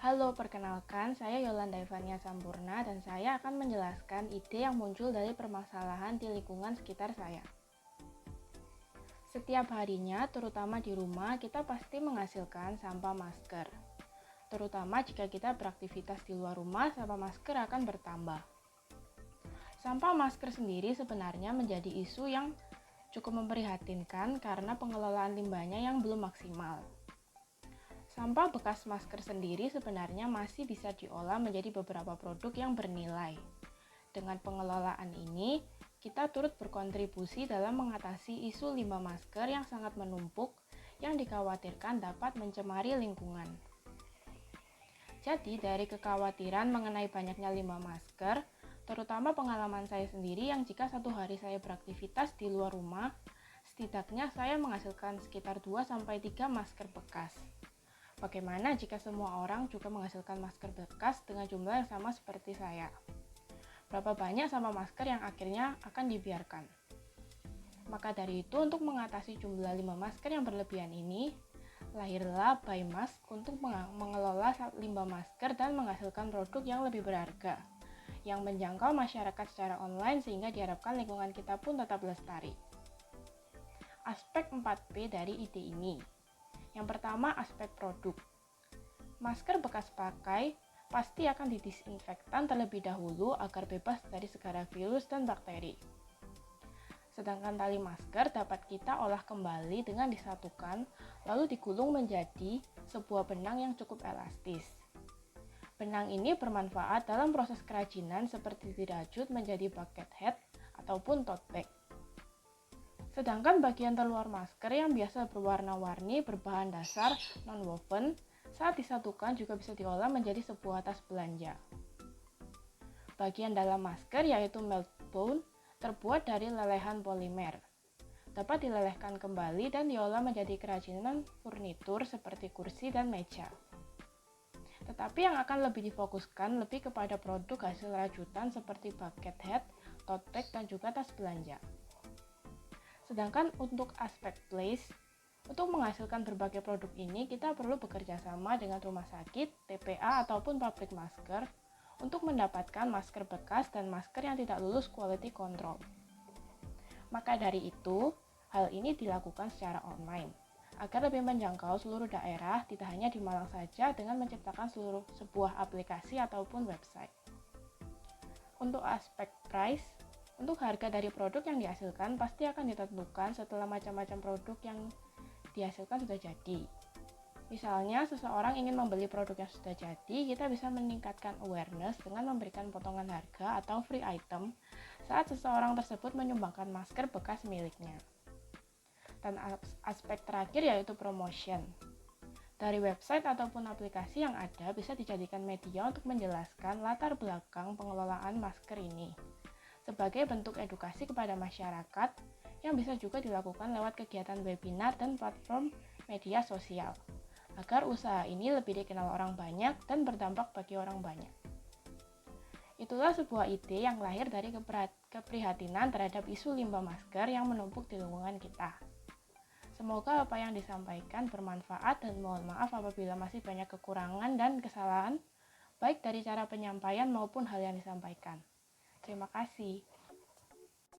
Halo, perkenalkan saya Yolanda Ivania Sampurna dan saya akan menjelaskan ide yang muncul dari permasalahan di lingkungan sekitar saya. Setiap harinya, terutama di rumah, kita pasti menghasilkan sampah masker. Terutama jika kita beraktivitas di luar rumah, sampah masker akan bertambah. Sampah masker sendiri sebenarnya menjadi isu yang cukup memprihatinkan karena pengelolaan limbahnya yang belum maksimal. Sampah bekas masker sendiri sebenarnya masih bisa diolah menjadi beberapa produk yang bernilai. Dengan pengelolaan ini, kita turut berkontribusi dalam mengatasi isu limbah masker yang sangat menumpuk yang dikhawatirkan dapat mencemari lingkungan. Jadi, dari kekhawatiran mengenai banyaknya limbah masker, terutama pengalaman saya sendiri yang jika satu hari saya beraktivitas di luar rumah, setidaknya saya menghasilkan sekitar 2-3 masker bekas. Bagaimana jika semua orang juga menghasilkan masker bekas dengan jumlah yang sama seperti saya? Berapa banyak sampah masker yang akhirnya akan dibiarkan? Maka dari itu, untuk mengatasi jumlah limbah masker yang berlebihan ini, lahirlah Bymask untuk mengelola limbah masker dan menghasilkan produk yang lebih berharga, yang menjangkau masyarakat secara online sehingga diharapkan lingkungan kita pun tetap lestari. Aspek 4P dari ide ini. Yang pertama, aspek produk. Masker bekas pakai pasti akan didisinfektan terlebih dahulu agar bebas dari segala virus dan bakteri. Sedangkan tali masker dapat kita olah kembali dengan disatukan lalu digulung menjadi sebuah benang yang cukup elastis. Benang ini bermanfaat dalam proses kerajinan seperti dirajut menjadi bucket hat ataupun tote bag. Sedangkan bagian terluar masker yang biasa berwarna-warni berbahan dasar non-woven, saat disatukan juga bisa diolah menjadi sebuah tas belanja. Bagian dalam masker yaitu meltbone terbuat dari lelehan polimer. Dapat dilelehkan kembali dan diolah menjadi kerajinan furnitur seperti kursi dan meja. Tetapi yang akan lebih difokuskan lebih kepada produk hasil rajutan seperti bucket hat, tote bag, dan juga tas belanja. Sedangkan untuk aspek place, untuk menghasilkan berbagai produk ini kita perlu bekerja sama dengan rumah sakit, TPA, ataupun pabrik masker untuk mendapatkan masker bekas dan masker yang tidak lulus quality control. Maka dari itu, hal ini dilakukan secara online agar lebih menjangkau seluruh daerah, tidak hanya di Malang saja dengan menciptakan sebuah aplikasi ataupun website. Untuk aspek price, untuk harga dari produk yang dihasilkan pasti akan ditentukan setelah macam-macam produk yang dihasilkan sudah jadi. Misalnya, seseorang ingin membeli produk yang sudah jadi, kita bisa meningkatkan awareness dengan memberikan potongan harga atau free item saat seseorang tersebut menyumbangkan masker bekas miliknya. Dan aspek terakhir yaitu promotion. Dari website ataupun aplikasi yang ada bisa dijadikan media untuk menjelaskan latar belakang pengelolaan masker ini sebagai bentuk edukasi kepada masyarakat yang bisa juga dilakukan lewat kegiatan webinar dan platform media sosial agar usaha ini lebih dikenal orang banyak dan berdampak bagi orang banyak. Itulah sebuah ide yang lahir dari keprihatinan terhadap isu limbah masker yang menumpuk di lingkungan kita. Semoga apa yang disampaikan bermanfaat dan mohon maaf apabila masih banyak kekurangan dan kesalahan baik dari cara penyampaian maupun hal yang disampaikan. Terima kasih.